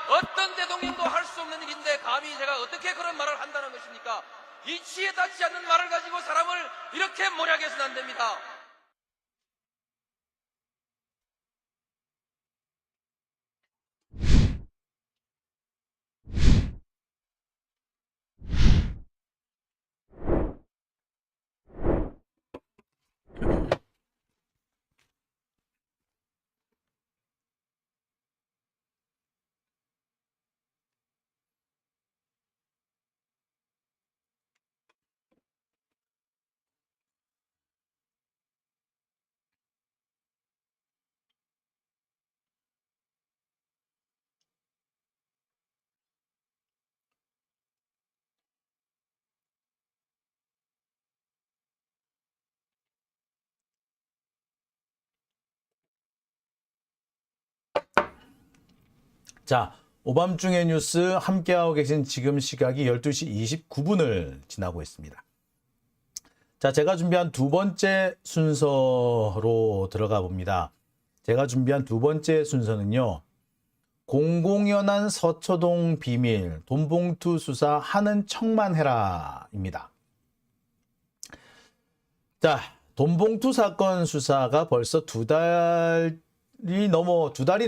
어떤 대통령도 할 수 없는 일인데 감히 제가 어떻게 그런 말을 한다는 것입니까? 이치에 닿지 않는 말을 가지고 사람을 이렇게 몰아가서는 안 됩니다. 자, 오밤중의 뉴스 함께하고 계신 지금 시각이 12시 29분을 지나고 있습니다. 자, 제가 준비한 두 번째 순서로 들어가 봅니다. 제가 준비한 두 번째 순서는요. 공공연한 서초동 비밀, 돈봉투 수사 하는 척만 해라입니다. 자, 돈봉투 사건 수사가 벌써 두 달이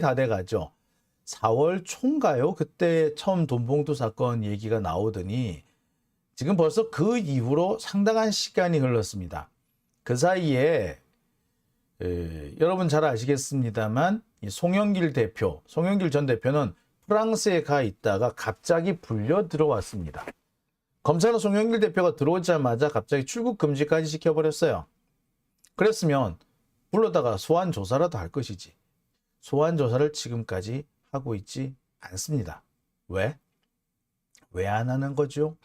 다 돼가죠. 4월 초인가요? 그때 처음 돈봉투 사건 얘기가 나오더니 지금 벌써 그 이후로 상당한 시간이 흘렀습니다. 그 사이에 여러분 잘 아시겠습니다만 송영길 전 대표는 프랑스에 가 있다가 갑자기 불려 들어왔습니다. 검찰은 송영길 대표가 들어오자마자 갑자기 출국 금지까지 시켜버렸어요. 그랬으면 불러다가 소환 조사라도 할 것이지. 소환 조사를 지금까지 하고 있지 않습니다. 왜? 왜 안 하는 거죠?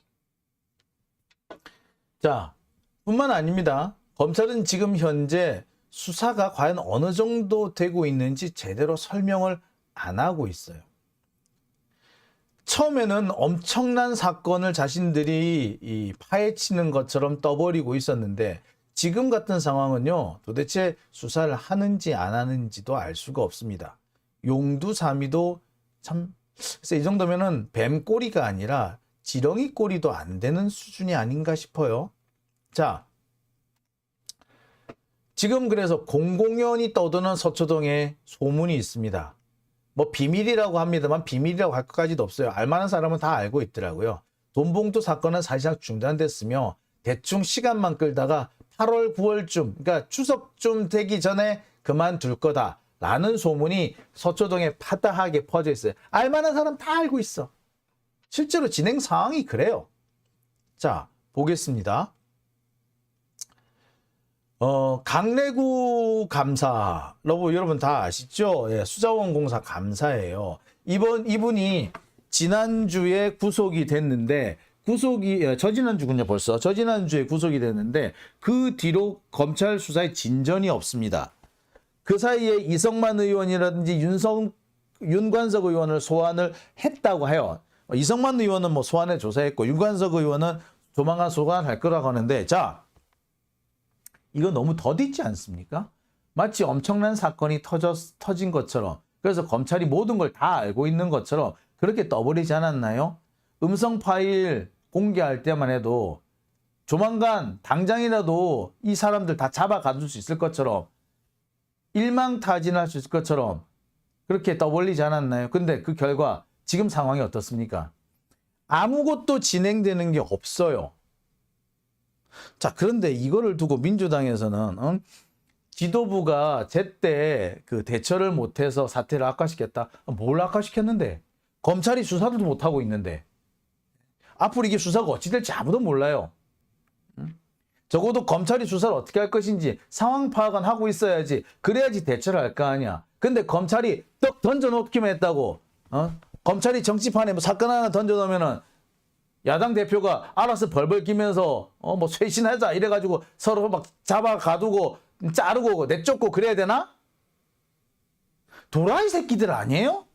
자, 뿐만 아닙니다. 검찰은 지금 현재 수사가 과연 어느 정도 되고 있는지 제대로 설명을 안 하고 있어요. 처음에는 엄청난 사건을 자신들이 파헤치는 것처럼 떠버리고 있었는데 지금 같은 상황은요, 도대체 수사를 하는지 안 하는지도 알 수가 없습니다. 용두사미도 참, 그래서 이 정도면은 뱀꼬리가 아니라 지렁이 꼬리도 안 되는 수준이 아닌가 싶어요. 자, 지금 그래서 공공연히 떠도는 서초동에 소문이 있습니다. 뭐 비밀이라고 합니다만 비밀이라고 할 것까지도 없어요. 알만한 사람은 다 알고 있더라고요. 돈봉투 사건은 사실상 중단됐으며 대충 시간만 끌다가 8월, 9월쯤, 그러니까 추석쯤 되기 전에 그만둘 거다. 라는 소문이 서초동에 파다하게 퍼져 있어요. 알만한 사람 다 알고 있어. 실제로 진행 상황이 그래요. 자, 보겠습니다. 강래구 감사, 여러분 다 아시죠? 예, 수자원공사 감사예요. 이분이 지난주에 구속이 됐는데, 저지난주군요, 벌써. 저지난주에 구속이 됐는데, 그 뒤로 검찰 수사에 진전이 없습니다. 그 사이에 이성만 의원이라든지 윤관석 의원을 소환을 했다고 해요. 이성만 의원은 뭐 소환에 조사했고, 윤관석 의원은 조만간 소환할 거라고 하는데, 자, 이거 너무 더디지 않습니까? 마치 엄청난 사건이 터진 것처럼, 그래서 검찰이 모든 걸 다 알고 있는 것처럼 그렇게 떠버리지 않았나요? 음성 파일 공개할 때만 해도 조만간 당장이라도 이 사람들 다 잡아가줄 수 있을 것처럼 일망타진할 수 있을 것처럼 그렇게 떠벌리지 않았나요? 근데 그 결과 지금 상황이 어떻습니까? 아무것도 진행되는 게 없어요. 자, 그런데 이거를 두고 민주당에서는 지도부가 제때 그 대처를 못해서 사태를 악화시켰다. 뭘 악화시켰는데? 검찰이 수사도 못하고 있는데. 앞으로 이게 수사가 어찌 될지 아무도 몰라요. 적어도 검찰이 수사를 어떻게 할 것인지 상황 파악은 하고 있어야지. 그래야지 대처를 할 거 아니야. 근데 검찰이 떡 던져놓기만 했다고. 검찰이 정치판에 뭐 사건 하나 던져놓으면은 야당 대표가 알아서 벌벌 끼면서 뭐 쇄신하자 이래가지고 서로 막 잡아 가두고 자르고 내쫓고 그래야 되나? 도라이 새끼들 아니에요?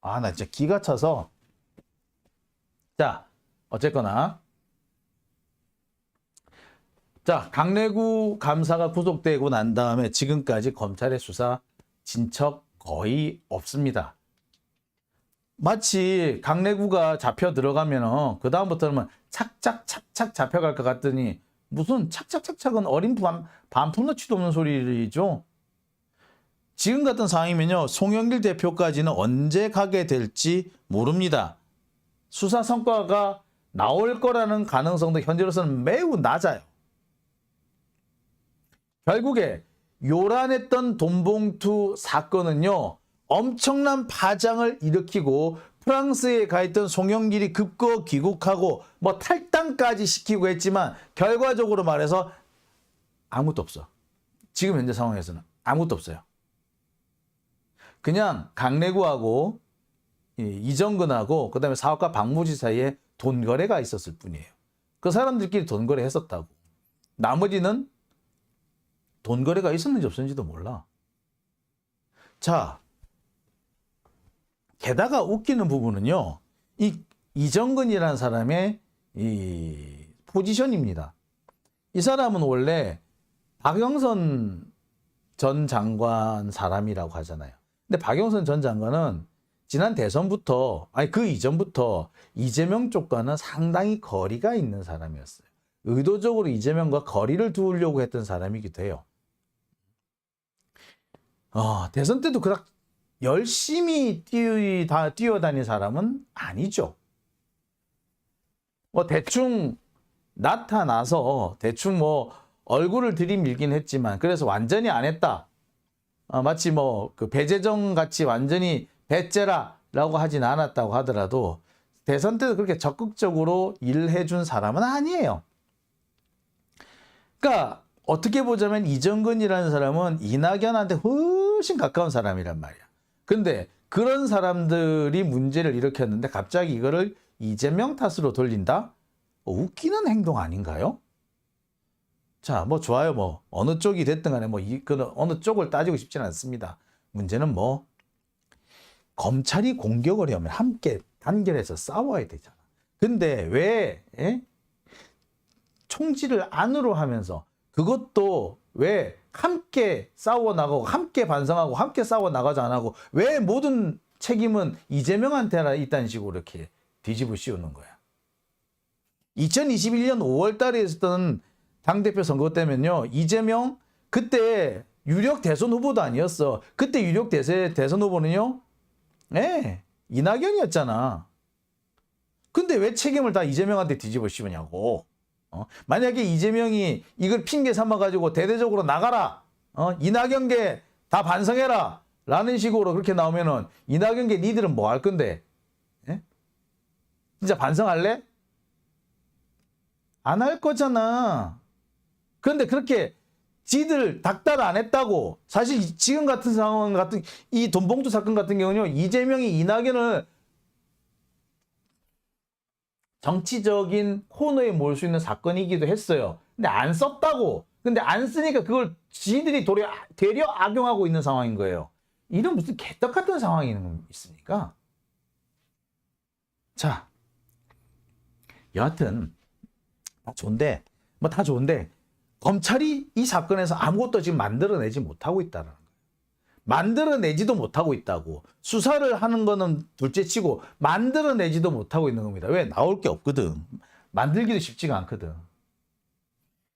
아, 나 진짜 기가 차서. 자, 어쨌거나. 자, 강래구 감사가 구속되고 난 다음에 지금까지 검찰의 수사 진척 거의 없습니다. 마치 강내구가 잡혀 들어가면 그 다음부터는 착착착착 잡혀갈 것 같더니 무슨 착착착착은 어린 반푼어치도 없는 소리죠. 지금 같은 상황이면요, 송영길 대표까지는 언제 가게 될지 모릅니다. 수사 성과가 나올 거라는 가능성도 현재로서는 매우 낮아요. 결국에 요란했던 돈봉투 사건은요, 엄청난 파장을 일으키고 프랑스에 가 있던 송영길이 급거 귀국하고 뭐 탈당까지 시키고 했지만 결과적으로 말해서 아무것도 없어. 지금 현재 상황에서는 아무것도 없어요. 그냥 강내구하고 이정근하고 그다음에 사업가 박무지 사이에 돈 거래가 있었을 뿐이에요. 그 사람들끼리 돈 거래 했었다고. 나머지는 돈 거래가 있었는지 없었는지도 몰라. 자, 게다가 웃기는 부분은요, 이 이정근이라는 사람의 이 포지션입니다. 이 사람은 원래 박영선 전 장관 사람이라고 하잖아요. 근데 박영선 전 장관은 지난 대선부터, 아니 그 이전부터 이재명 쪽과는 상당히 거리가 있는 사람이었어요. 의도적으로 이재명과 거리를 두려고 했던 사람이기도 해요. 대선 때도 그닥 열심히 뛰어다닌 사람은 아니죠. 뭐 대충 나타나서 대충 뭐 얼굴을 들이밀긴 했지만 그래서 완전히 안 했다. 마치 뭐 그 배재정 같이 완전히 배째라라고 하진 않았다고 하더라도 대선 때도 그렇게 적극적으로 일해준 사람은 아니에요. 그러니까 어떻게 보자면 이정근이라는 사람은 이낙연한테 훨씬 가까운 사람이란 말이야. 근데 그런 사람들이 문제를 일으켰는데 갑자기 이거를 이재명 탓으로 돌린다? 웃기는 행동 아닌가요? 자, 뭐 좋아요. 뭐 어느 쪽이 됐든 간에 뭐 어느 쪽을 따지고 싶지는 않습니다. 문제는 뭐 검찰이 공격을 하면 함께 단결해서 싸워야 되잖아. 근데 왜 총질을 안으로 하면서 그것도 왜 함께 싸워 나가고 함께 반성하고 함께 싸워 나가지 안 하고 왜 모든 책임은 이재명한테 있다는 식으로 이렇게 뒤집어 씌우는 거야. 2021년 5월 달에 있었던 당대표 선거 때면요, 이재명 그때 유력 대선 후보도 아니었어. 그때 유력 대선 후보는요, 이낙연이었잖아. 근데 왜 책임을 다 이재명한테 뒤집어 씌우냐고. 만약에 이재명이 이걸 핑계 삼아가지고 대대적으로 나가라, 이낙연계 다 반성해라 라는 식으로 그렇게 나오면은 이낙연계 니들은 뭐 할 건데? 진짜 반성할래? 안 할 거잖아. 그런데 그렇게 지들 닥달 안 했다고. 사실 지금 같은 상황 같은 이 돈봉투 사건 같은 경우는요, 이재명이 이낙연을 정치적인 코너에 몰 수 있는 사건이기도 했어요. 근데 안 썼다고. 근데 안 쓰니까 그걸 지들이 되려 악용하고 있는 상황인 거예요. 이런 무슨 개떡 같은 상황이 있습니까? 자, 여하튼 다 좋은데 검찰이 이 사건에서 아무것도 지금 만들어내지 못하고 있다는 거예요. 만들어내지도 못하고 있다고. 수사를 하는 거는 둘째치고 만들어내지도 못하고 있는 겁니다. 왜? 나올 게 없거든. 만들기도 쉽지가 않거든.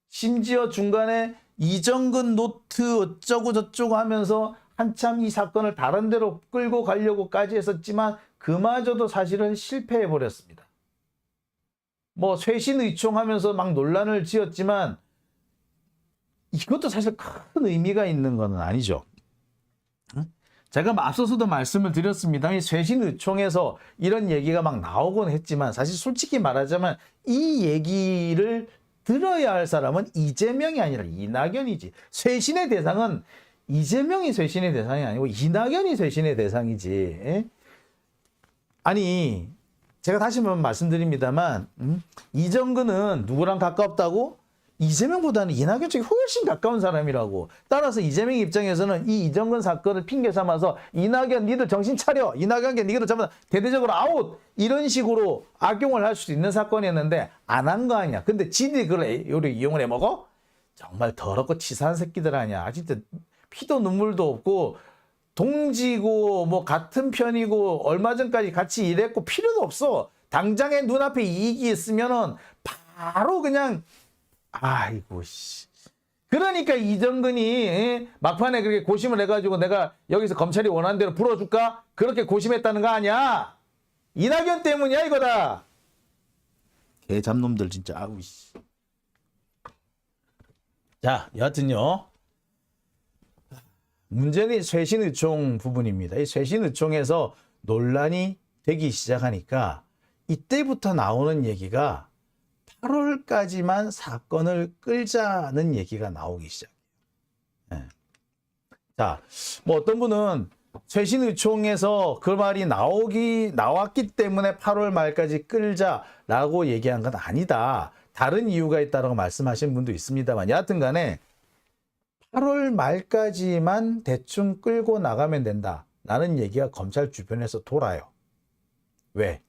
심지어 중간에 이정근 노트 어쩌고 저쩌고 하면서 한참 이 사건을 다른 데로 끌고 가려고까지 했었지만 그마저도 사실은 실패해버렸습니다. 뭐 쇄신 의총하면서 막 논란을 지었지만 이것도 사실 큰 의미가 있는 건 아니죠. 제가 앞서서도 말씀을 드렸습니다. 이 쇄신 의총에서 이런 얘기가 막 나오곤 했지만 사실 솔직히 말하자면 이 얘기를 들어야 할 사람은 이재명이 아니라 이낙연이지. 쇄신의 대상은 이재명이 쇄신의 대상이 아니고 이낙연이 쇄신의 대상이지. 아니, 제가 다시 한번 말씀드립니다만 이정근은 누구랑 가깝다고? 이재명보다는 이낙연 쪽이 훨씬 가까운 사람이라고. 따라서 이재명 입장에서는 이 이정근 사건을 핑계 삼아서 이낙연 니들 정신 차려, 이낙연께 니들 전부 다 대대적으로 아웃, 이런 식으로 악용을 할 수 있는 사건이었는데 안 한 거 아니야. 근데 지들이 그걸 이용을 해먹어? 정말 더럽고 치사한 새끼들 아니야. 진짜 피도 눈물도 없고 동지고 뭐 같은 편이고 얼마 전까지 같이 일했고 필요도 없어. 당장에 눈앞에 이익이 있으면은 바로 그냥 아이고 씨. 그러니까 이정근이 막판에 그렇게 고심을 해가지고 내가 여기서 검찰이 원하는 대로 풀어줄까? 그렇게 고심했다는 거 아니야? 이낙연 때문이야 이거다. 개 잡놈들 진짜 아우 씨. 자 여하튼요. 문제는 쇄신의총 부분입니다. 이 쇄신의총에서 논란이 되기 시작하니까 이때부터 나오는 얘기가 8월까지만 사건을 끌자는 얘기가 나오기 시작해요. 네. 자, 뭐 어떤 분은 쇄신의총에서 그 말이 나왔기 때문에 8월 말까지 끌자라고 얘기한 건 아니다. 다른 이유가 있다고 말씀하신 분도 있습니다만 여하튼 간에 8월 말까지만 대충 끌고 나가면 된다라는 얘기가 검찰 주변에서 돌아요. 왜?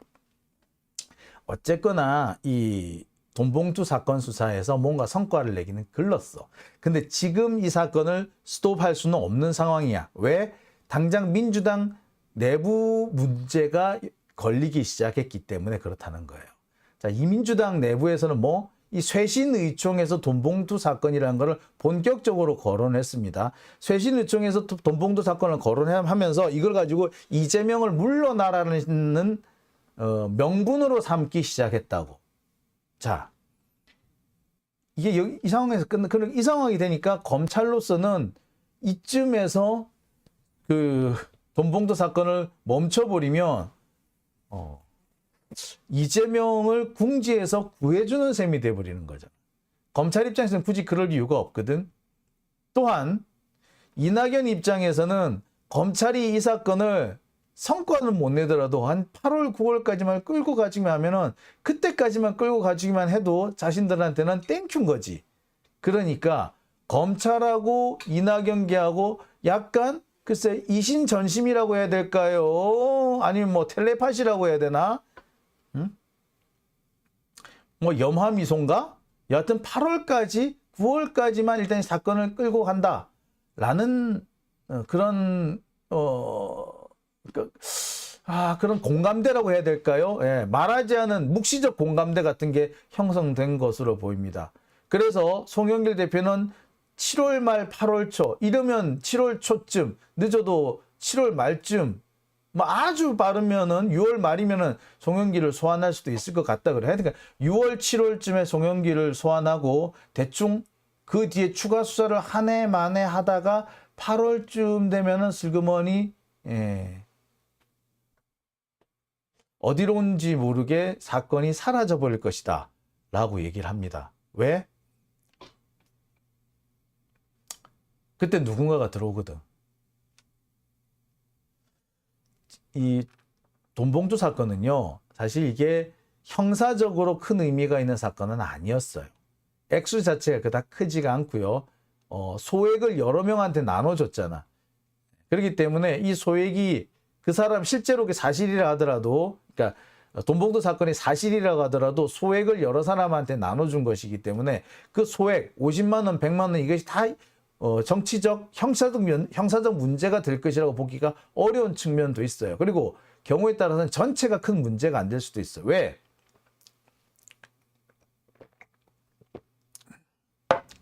어쨌거나 이 돈봉투 사건 수사에서 뭔가 성과를 내기는 글렀어. 근데 지금 이 사건을 스톱할 수는 없는 상황이야. 왜? 당장 민주당 내부 문제가 걸리기 시작했기 때문에 그렇다는 거예요. 자, 이 민주당 내부에서는 뭐 이 쇄신의총에서 돈봉투 사건이라는 것을 본격적으로 거론했습니다. 쇄신의총에서 돈봉투 사건을 거론하면서 이걸 가지고 이재명을 물러나라는 명분으로 삼기 시작했다고. 자, 이게 이 상황에서 이 상황이 되니까 검찰로서는 이쯤에서 그 돈봉투 사건을 멈춰버리면 이재명을 궁지에서 구해주는 셈이 돼버리는 거죠. 검찰 입장에서는 굳이 그럴 이유가 없거든. 또한 이낙연 입장에서는 검찰이 이 사건을 성과는 못 내더라도 한 8월, 9월까지만 끌고 가지만 하면은 그때까지만 끌고 가지기만 해도 자신들한테는 땡큐인 거지. 그러니까 검찰하고 이낙연계하고 약간 글쎄 이심전심이라고 해야 될까요? 아니면 뭐 텔레파시라고 해야 되나? 응? 뭐 염화미소인가? 여하튼 8월까지 9월까지만 일단 사건을 끌고 간다라는 그런 그런 공감대라고 해야 될까요? 예, 말하지 않은 묵시적 공감대 같은 게 형성된 것으로 보입니다. 그래서 송영길 대표는 7월 말 8월 초 이러면 7월 초쯤 늦어도 7월 말쯤 뭐 아주 빠르면은 6월 말이면은 송영길을 소환할 수도 있을 것 같다 그래. 그러니까 6월 7월쯤에 송영길을 소환하고 대충 그 뒤에 추가 수사를 한 해 만에 하다가 8월쯤 되면은 슬그머니 어디로 온지 모르게 사건이 사라져 버릴 것이다 라고 얘기를 합니다. 왜? 그때 누군가가 들어오거든. 이 돈봉투 사건은요, 사실 이게 형사적으로 큰 의미가 있는 사건은 아니었어요. 액수 자체가 그닥 크지가 않고요. 소액을 여러 명한테 나눠줬잖아. 그렇기 때문에 이 소액이 그 사람 실제로 그 사실이라 하더라도, 그러니까 돈봉투 사건이 사실이라고 하더라도 소액을 여러 사람한테 나눠준 것이기 때문에 그 소액 50만 원, 100만 원 이것이 다 정치적, 형사적 문제가 될 것이라고 보기가 어려운 측면도 있어요. 그리고 경우에 따라서는 전체가 큰 문제가 안 될 수도 있어요. 왜?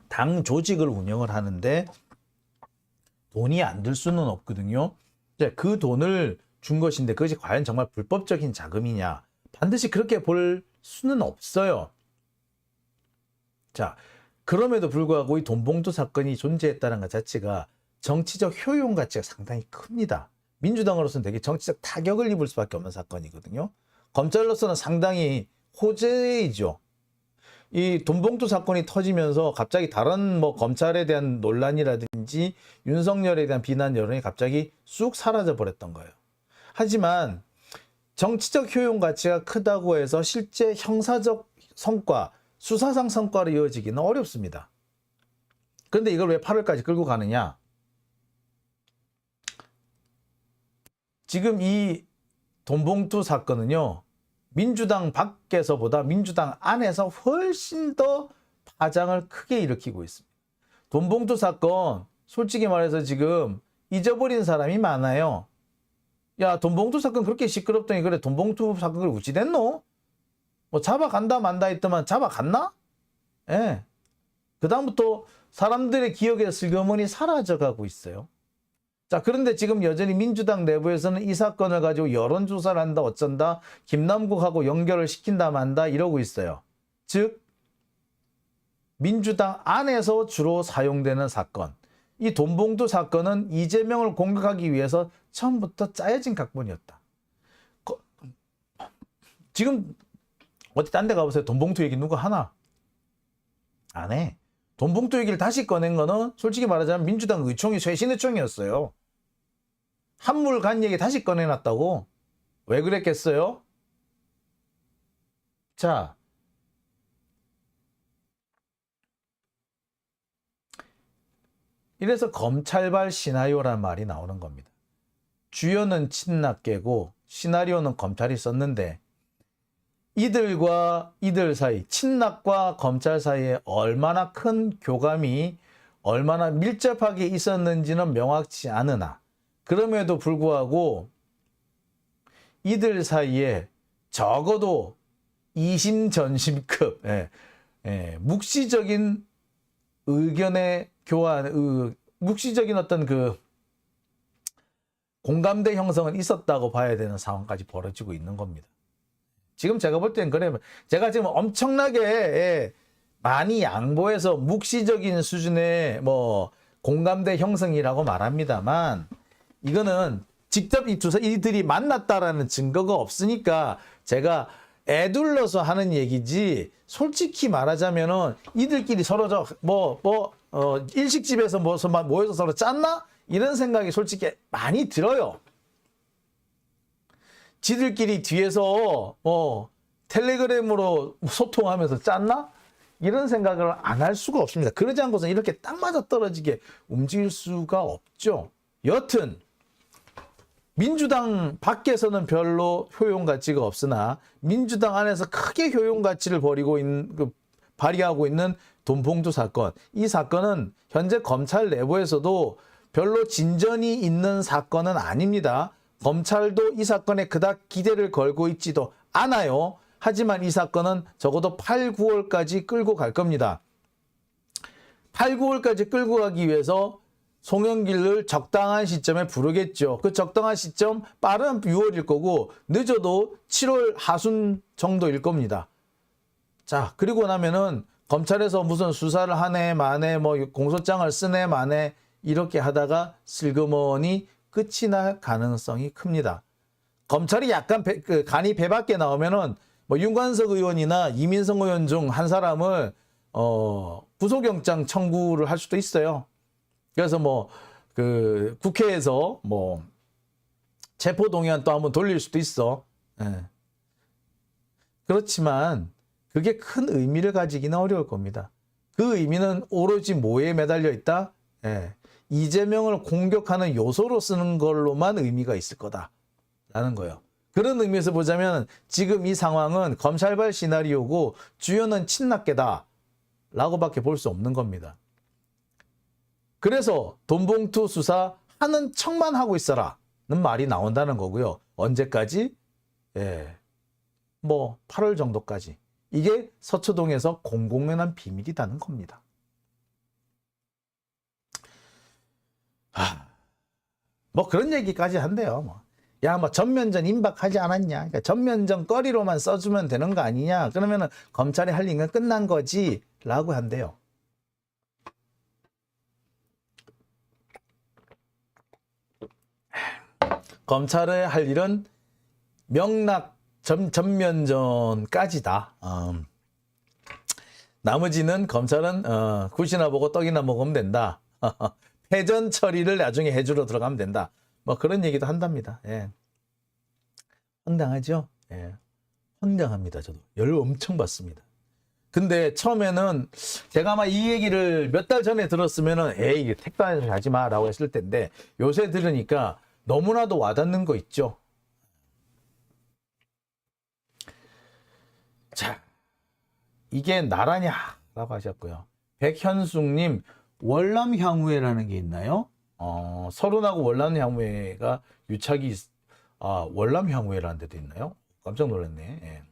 당 조직을 운영을 하는데 돈이 안 들 수는 없거든요. 그 돈을 준 것인데 그것이 과연 정말 불법적인 자금이냐? 반드시 그렇게 볼 수는 없어요. 자, 그럼에도 불구하고 이 돈봉투 사건이 존재했다는 것 자체가 정치적 효용 가치가 상당히 큽니다. 민주당으로서는 되게 정치적 타격을 입을 수밖에 없는 사건이거든요. 검찰로서는 상당히 호재이죠. 이 돈봉투 사건이 터지면서 갑자기 다른 뭐 검찰에 대한 논란이라든지 윤석열에 대한 비난 여론이 갑자기 쑥 사라져 버렸던 거예요. 하지만 정치적 효용 가치가 크다고 해서 실제 형사적 성과, 수사상 성과로 이어지기는 어렵습니다. 그런데 이걸 왜 8월까지 끌고 가느냐? 지금 이 돈봉투 사건은요, 민주당 밖에서보다 민주당 안에서 훨씬 더 파장을 크게 일으키고 있습니다. 돈봉투 사건, 솔직히 말해서 지금 잊어버린 사람이 많아요. 야, 돈봉투 사건 그렇게 시끄럽더니 그래 돈봉투 사건을 어찌 됐노? 뭐 잡아간다 만다 했더만 잡아갔나? 예. 그다음부터 사람들의 기억에 슬그머니 사라져가고 있어요. 자, 그런데 지금 여전히 민주당 내부에서는 이 사건을 가지고 여론조사를 한다 어쩐다, 김남국하고 연결을 시킨다 만다 이러고 있어요. 즉 민주당 안에서 주로 사용되는 사건. 이 돈봉투 사건은 이재명을 공격하기 위해서 처음부터 짜여진 각본이었다. 지금 어디 딴 데 가보세요. 돈봉투 얘기 누가 하나? 안 해. 돈봉투 얘기를 다시 꺼낸 거는 솔직히 말하자면 민주당 의총이 쇄신의총이었어요. 한물 간 얘기 다시 꺼내놨다고? 왜 그랬겠어요? 자, 이래서 검찰발 시나리오라는 말이 나오는 겁니다. 주연은 친낙계고 시나리오는 검찰이 썼는데 이들과 이들 사이, 친낙과 검찰 사이에 얼마나 큰 교감이 얼마나 밀접하게 있었는지는 명확치 않으나 그럼에도 불구하고 이들 사이에 적어도 이심전심급 묵시적인 의견의 교환, 묵시적인 어떤 그 공감대 형성은 있었다고 봐야 되는 상황까지 벌어지고 있는 겁니다. 지금 제가 볼 땐 그래, 제가 지금 엄청나게 많이 양보해서 묵시적인 수준의 뭐 공감대 형성이라고 말합니다만 이거는 직접 이들이 만났다라는 증거가 없으니까 제가 애둘러서 하는 얘기지, 솔직히 말하자면은 이들끼리 서로 일식집에서 모여서 서로 짰나? 이런 생각이 솔직히 많이 들어요. 지들끼리 뒤에서 텔레그램으로 소통하면서 짰나? 이런 생각을 안 할 수가 없습니다. 그러지 않고서 이렇게 딱 맞아떨어지게 움직일 수가 없죠. 여튼 민주당 밖에서는 별로 효용 가치가 없으나 민주당 안에서 크게 효용 가치를 발휘하고 있는 돈봉투 사건. 이 사건은 현재 검찰 내부에서도 별로 진전이 있는 사건은 아닙니다. 검찰도 이 사건에 그닥 기대를 걸고 있지도 않아요. 하지만 이 사건은 적어도 8, 9월까지 끌고 갈 겁니다. 8, 9월까지 끌고 가기 위해서 송영길을 적당한 시점에 부르겠죠. 그 적당한 시점 빠른 6월일 거고 늦어도 7월 하순 정도일 겁니다. 자, 그리고 나면은 검찰에서 무슨 수사를 하네 마네 뭐 공소장을 쓰네 마네 이렇게 하다가 슬그머니 끝이 날 가능성이 큽니다. 검찰이 약간 간이 배 밖에 나오면은 뭐 윤관석 의원이나 이민석 의원 중 한 사람을 구속영장 청구를 할 수도 있어요. 그래서 국회에서 체포동의안 또 한번 돌릴 수도 있어. 예. 그렇지만 그게 큰 의미를 가지기는 어려울 겁니다. 그 의미는 오로지 뭐에 매달려 있다? 예. 이재명을 공격하는 요소로 쓰는 걸로만 의미가 있을 거다라는 거예요. 그런 의미에서 보자면 지금 이 상황은 검찰발 시나리오고 주연은 친낙계다 라고밖에 볼 수 없는 겁니다. 그래서 돈봉투 수사 하는 척만 하고 있어라는 말이 나온다는 거고요. 언제까지? 8월 정도까지. 이게 서초동에서 공공연한 비밀이라는 겁니다. 그런 얘기까지 한대요. 전면전 임박하지 않았냐. 그러니까 전면전 거리로만 써주면 되는 거 아니냐. 그러면은 검찰이 할 일은 끝난 거지. 라고 한대요. 검찰의 할 일은 명락 전면전까지다. 나머지는 검찰은 굿이나 보고 떡이나 먹으면 된다. 패전 처리를 나중에 해주러 들어가면 된다. 그런 얘기도 한답니다. 예. 황당하죠? 예. 황당합니다. 저도 열 엄청 받습니다. 근데 처음에는 제가 아마 이 얘기를 몇 달 전에 들었으면은 에이 택배에서 하지 마라고 했을 텐데 요새 들으니까 너무나도 와닿는 거 있죠. 자, 이게 나라냐라고 하셨고요. 백현숙님, 월남향후회라는 게 있나요? 서른하고 월남 향후회가 유착이 월남 향후회라는 데도 있나요? 깜짝 놀랐네. 예.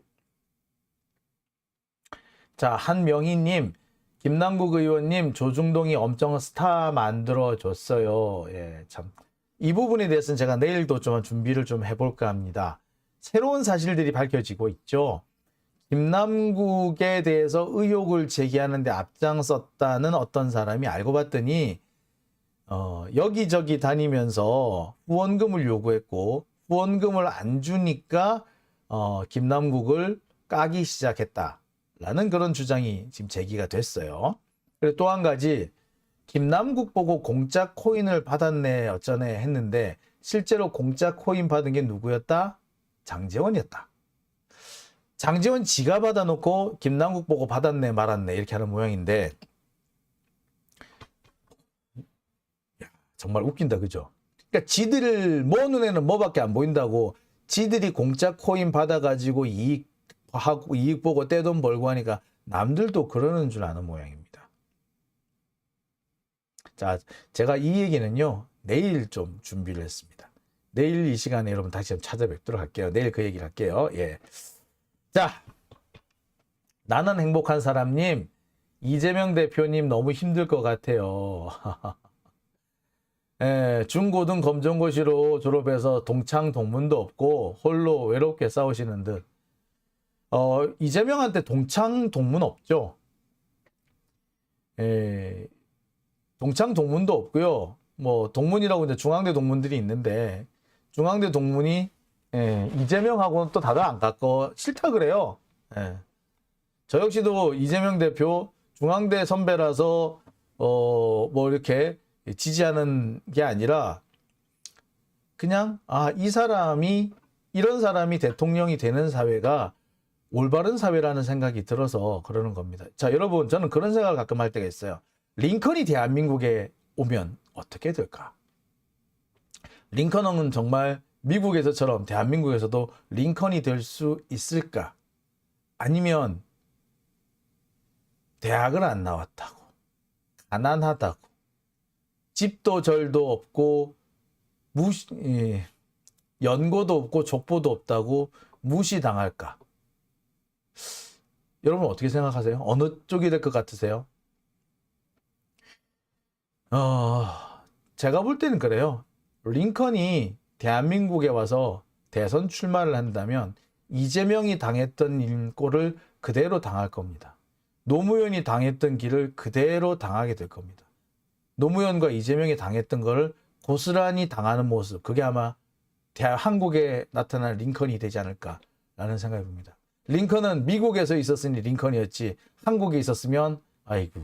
자, 한명희님, 김남국 의원님, 조중동이 엄청 스타 만들어줬어요. 예, 참. 이 부분에 대해서는 제가 내일도 좀 준비를 좀 해볼까 합니다. 새로운 사실들이 밝혀지고 있죠. 김남국에 대해서 의혹을 제기하는데 앞장섰다는 어떤 사람이 알고 봤더니 여기저기 다니면서 후원금을 요구했고 후원금을 안 주니까 김남국을 까기 시작했다라는 그런 주장이 지금 제기가 됐어요. 그리고 또 한 가지 김남국 보고 공짜 코인을 받았네 어쩌네 했는데 실제로 공짜 코인 받은 게 누구였다? 장제원이었다. 장제원 지가 받아놓고 김남국 보고 받았네 말았네 이렇게 하는 모양인데 정말 웃긴다 그죠? 그러니까 지들 뭐 눈에는 뭐밖에 안 보인다고 지들이 공짜 코인 받아가지고 이익 보고 떼돈 벌고 하니까 남들도 그러는 줄 아는 모양입니다. 자, 제가 이 얘기는요 내일 좀 준비를 했습니다. 내일 이 시간에 여러분 다시 좀 찾아뵙도록 할게요. 내일 그 얘기를 할게요. 예. 자, 나는 행복한 사람님, 이재명 대표님 너무 힘들 것 같아요. 예, 중고등 검정고시로 졸업해서 동창 동문도 없고 홀로 외롭게 싸우시는 듯. 이재명한테 동창 동문 없죠. 예, 동창 동문도 없고요. 뭐 동문이라고 이제 중앙대 동문들이 있는데 중앙대 동문이 이재명하고는 또 다들 안 갖고 싫다 그래요. 예. 저 역시도 이재명 대표 중앙대 선배라서 뭐 이렇게 지지하는 게 아니라 그냥 이 사람이 이런 사람이 대통령이 되는 사회가 올바른 사회라는 생각이 들어서 그러는 겁니다. 자, 여러분 저는 그런 생각을 가끔 할 때가 있어요. 링컨이 대한민국에 오면 어떻게 될까? 링컨은 정말 미국에서처럼 대한민국에서도 링컨이 될 수 있을까? 아니면 대학을 안 나왔다고, 가난하다고, 집도 절도 없고 연고도 없고 족보도 없다고 무시당할까? 여러분 어떻게 생각하세요? 어느 쪽이 될 것 같으세요? 제가 볼 때는 그래요. 링컨이 대한민국에 와서 대선 출마를 한다면 이재명이 당했던 꼴을 그대로 당할 겁니다. 노무현이 당했던 길을 그대로 당하게 될 겁니다. 노무현과 이재명이 당했던 걸 고스란히 당하는 모습, 그게 아마 한국에 나타난 링컨이 되지 않을까라는 생각이 듭니다. 링컨은 미국에서 있었으니 링컨이었지 한국에 있었으면 아이고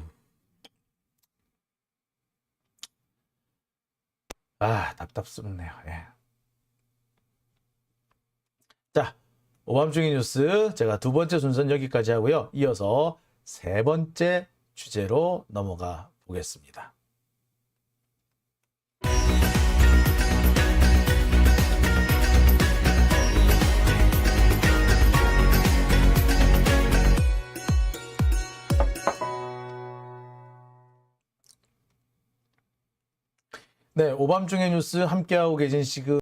답답스럽네요. 예. 자, 오밤중의 뉴스 제가 두 번째 순서는 여기까지 하고요. 이어서 세 번째 주제로 넘어가 보겠습니다. 네, 오밤중의 뉴스 함께하고 계신